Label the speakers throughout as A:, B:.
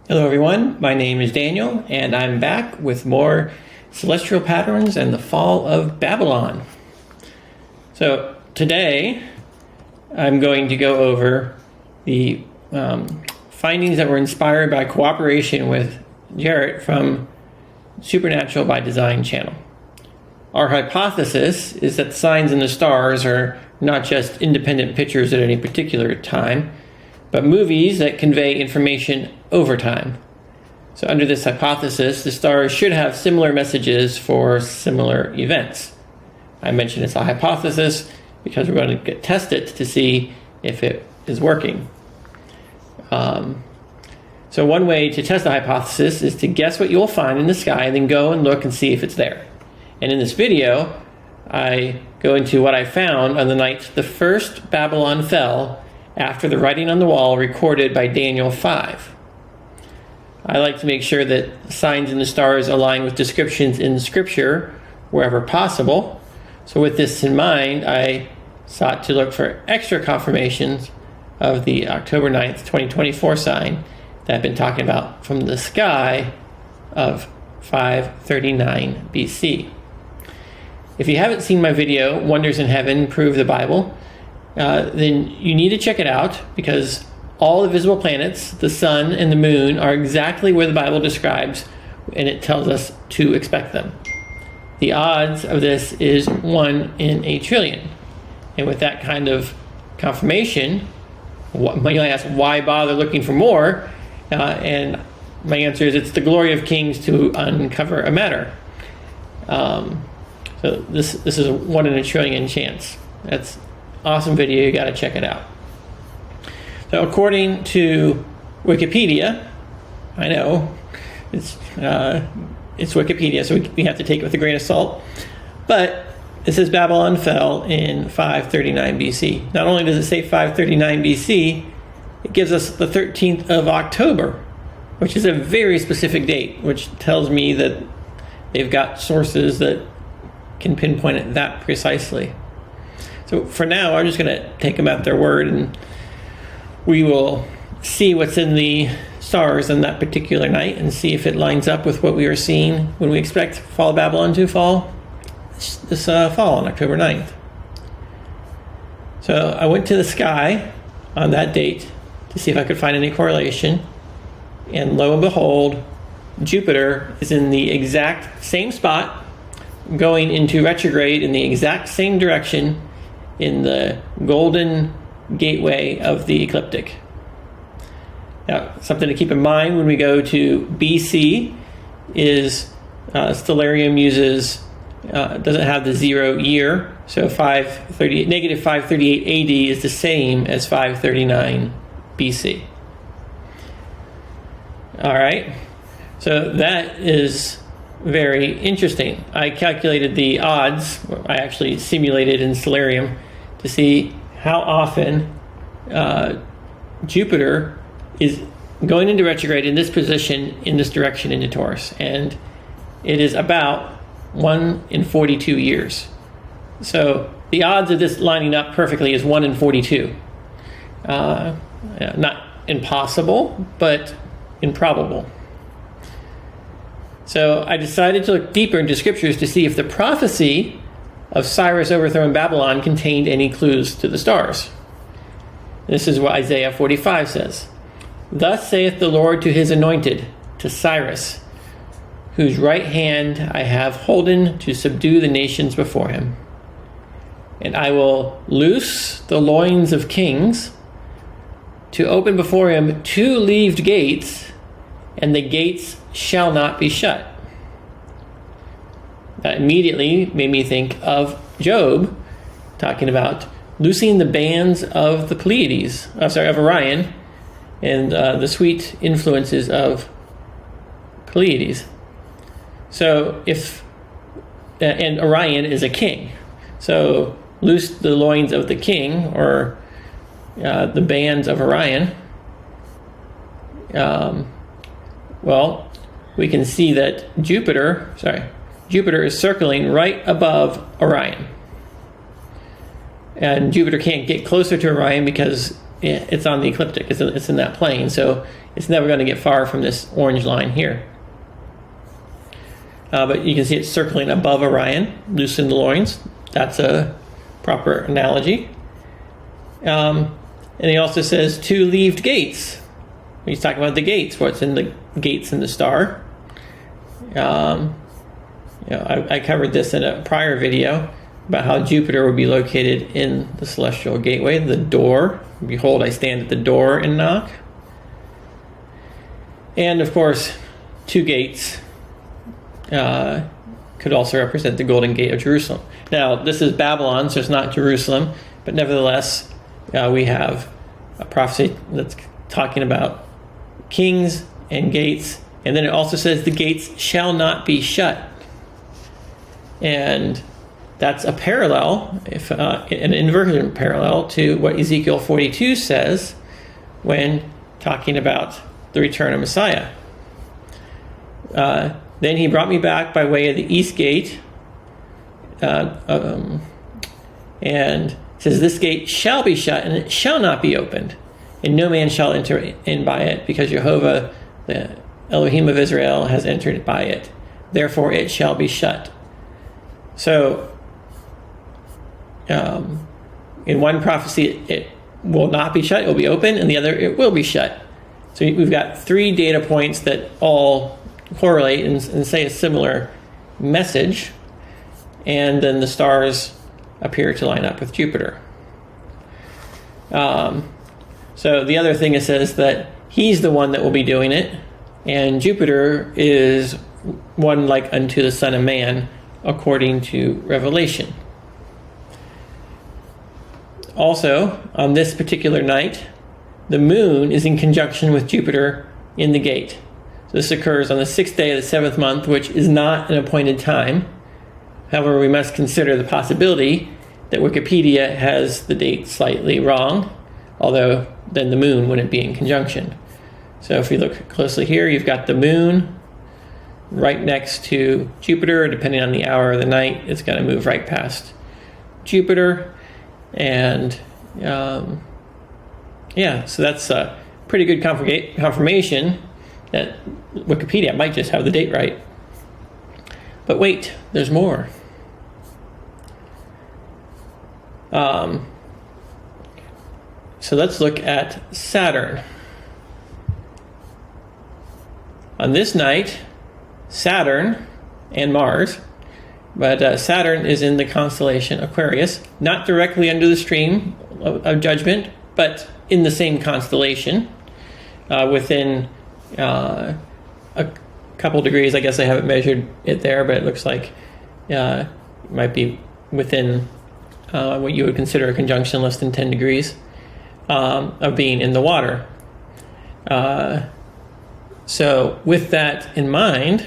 A: Hello everyone, my name is Daniel and I'm back with more celestial patterns and the fall of Babylon. So today I'm going to go over the findings that were inspired by cooperation with Jarrett from Supernatural by Design channel. Our hypothesis is that the signs in the stars are not just independent pictures at any particular time, but movies that convey information over time. So under this hypothesis, the stars should have similar messages for similar events. I mentioned it's a hypothesis because we're going to test it to see if it is working. So one way to test the hypothesis is to guess what you'll find in the sky and then go and look and see if it's there. And in this video, I go into what I found on the night the first Babylon fell after the writing on the wall recorded by Daniel 5. I like to make sure that signs in the stars align with descriptions in Scripture wherever possible. So with this in mind, I sought to look for extra confirmations of the October 9th, 2024 sign that I've been talking about from the sky of 539 BC. If you haven't seen my video, Wonders in Heaven Prove the Bible, then you need to check it out because all the visible planets, the sun and the moon, are exactly where the Bible describes, and it tells us to expect them. The odds of this is 1 in a trillion. And with that kind of confirmation, you might ask, why bother looking for more? And my answer is it's the glory of kings to uncover a matter. So this is a 1 in a trillion chance. That's awesome video. You got to check it out. So according to Wikipedia, I know it's Wikipedia, so we have to take it with a grain of salt. But it says Babylon fell in 539 BC. Not only does it say 539 BC, it gives us the 13th of October, which is a very specific date, which tells me that they've got sources that can pinpoint it that precisely. So for now, I'm just going to take them at their word, and we will see what's in the stars on that particular night and see if it lines up with what we are seeing when we expect fall of Babylon to fall this fall on October 9th. So I went to the sky on that date to see if I could find any correlation, and lo and behold, Jupiter is in the exact same spot, going into retrograde in the exact same direction in the golden gateway of the ecliptic. Now, something to keep in mind when we go to BC is stellarium uses doesn't have the 0 year, so negative 538 AD is the same as 539 BC. All right, so that is very interesting. I calculated the odds. I actually simulated in stellarium to see how often Jupiter is going into retrograde in this position, in this direction into Taurus. And it is about 1 in 42 years. So the odds of this lining up perfectly is 1 in 42. Not impossible, but improbable. So I decided to look deeper into scriptures to see if the prophecy of Cyrus overthrowing Babylon contained any clues to the stars. This is what Isaiah 45 says. Thus saith the Lord to his anointed, to Cyrus, whose right hand I have holden to subdue the nations before him. And I will loose the loins of kings, to open before him 2 leaved gates, and the gates shall not be shut. That immediately made me think of Job, talking about loosing the bands of the Pleiades, of Orion, and the sweet influences of Pleiades. So and Orion is a king. So loose the loins of the king, or the bands of Orion. Well, we can see that Jupiter is circling right above Orion. And Jupiter can't get closer to Orion because it's on the ecliptic. It's in that plane, so it's never going to get far from this orange line here. But you can see it's circling above Orion, loose in the loins. That's a proper analogy. And he also says 2 leaved gates. He's talking about the gates, what's in the gates in the star. I covered this in a prior video about how Jupiter would be located in the celestial gateway, the door. Behold, I stand at the door and knock. And of course, 2 gates could also represent the Golden Gate of Jerusalem. Now, this is Babylon, so it's not Jerusalem, but nevertheless, we have a prophecy that's talking about kings and gates, and then it also says the gates shall not be shut. And that's a parallel, an inversion parallel to what Ezekiel 42 says when talking about the return of Messiah. Then he brought me back by way of the east gate, and says, this gate shall be shut, and it shall not be opened, and no man shall enter in by it, because Jehovah, the Elohim of Israel, has entered by it. Therefore it shall be shut. So, in one prophecy, it will not be shut, it will be open, and the other, it will be shut. So we've got 3 data points that all correlate and say a similar message, and then the stars appear to line up with Jupiter. So the other thing it says that he's the one that will be doing it, and Jupiter is one like unto the Son of Man, according to Revelation. Also, on this particular night, the moon is in conjunction with Jupiter in the gate. So this occurs on the 6th day of the 7th month, which is not an appointed time. However, we must consider the possibility that Wikipedia has the date slightly wrong, although then the moon wouldn't be in conjunction. So if we look closely here, you've got the moon right next to Jupiter. Depending on the hour of the night, it's going to move right past Jupiter. And so that's a pretty good confirmation that Wikipedia might just have the date right. But wait, there's more. So let's look at Saturn. On this night, Saturn and Mars, but Saturn is in the constellation Aquarius, not directly under the stream of judgment, but in the same constellation, within a couple degrees. I guess I haven't measured it there, but it looks like it might be within what you would consider a conjunction less than 10 degrees of being in the water. So with that in mind,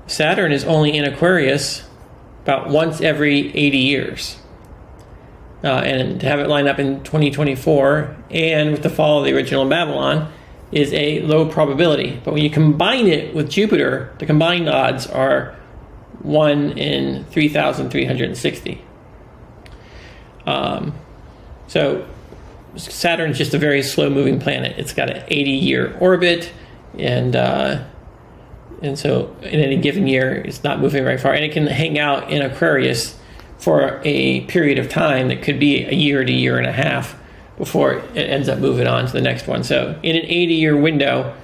A: Saturn is only in Aquarius about once every 80 years. And to have it line up in 2024 and with the fall of the original Babylon is a low probability. But when you combine it with Jupiter, the combined odds are 1 in 3,360. So Saturn's just a very slow-moving planet. It's got an 80-year orbit, and so in any given year, it's not moving very far. And it can hang out in Aquarius for a period of time that could be a year to year and a half before it ends up moving on to the next one. So in an 80-year window,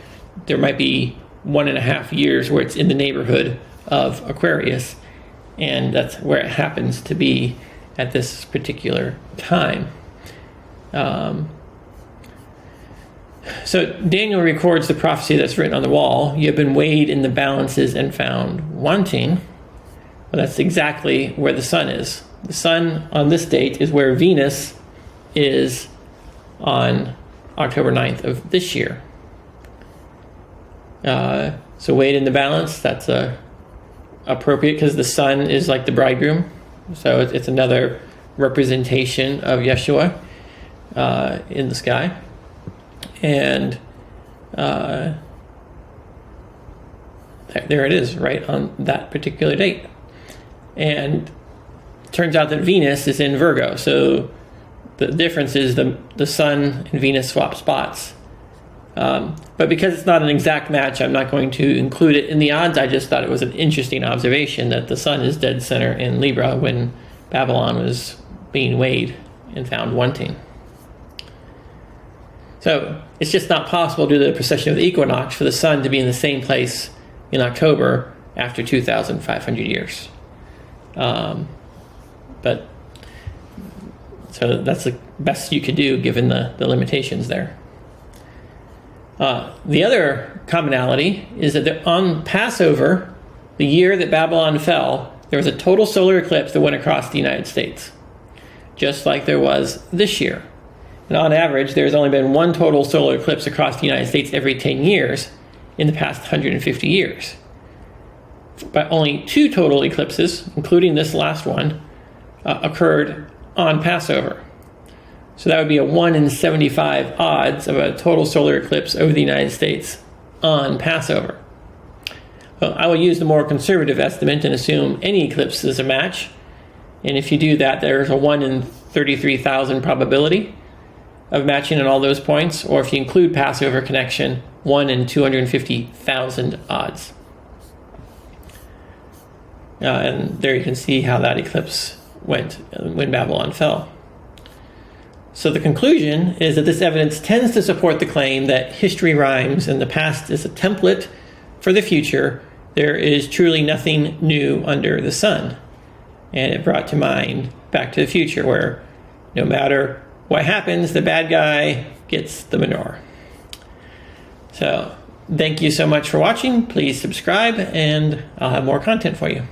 A: there might be 1.5 years where it's in the neighborhood of Aquarius, and that's where it happens to be at this particular time. So Daniel records the prophecy that's written on the wall. You have been weighed in the balances and found wanting. Well, that's exactly where the sun is. The sun on this date is where Venus is on October 9th of this year. So weighed in the balance, that's appropriate because the sun is like the bridegroom. So it's another representation of Yeshua in the sky. And there it is, right on that particular date. And it turns out that Venus is in Virgo. So The difference is the Sun and Venus swap spots. But because it's not an exact match, I'm not going to include it in the odds. I just thought it was an interesting observation that the Sun is dead center in Libra when Babylon was being weighed and found wanting. So it's just not possible due to the precession of the equinox for the Sun to be in the same place in October after 2,500 years. But so that's the best you could do given the limitations there. The other commonality is that on Passover, the year that Babylon fell, there was a total solar eclipse that went across the United States, just like there was this year. And on average, there's only been one total solar eclipse across the United States every 10 years in the past 150 years. But only 2 total eclipses, including this last one, occurred on Passover. So that would be a 1 in 75 odds of a total solar eclipse over the United States on Passover. Well, I will use the more conservative estimate and assume any eclipse is a match. And if you do that, there's a 1 in 33,000 probability of matching in all those points. Or if you include Passover connection, 1 in 250,000 odds. And there you can see how that eclipse went when Babylon fell. So the conclusion is that this evidence tends to support the claim that history rhymes and the past is a template for the future. There is truly nothing new under the sun. And it brought to mind Back to the Future, where no matter what happens, the bad guy gets the manure. So thank you so much for watching. Please subscribe, and I'll have more content for you.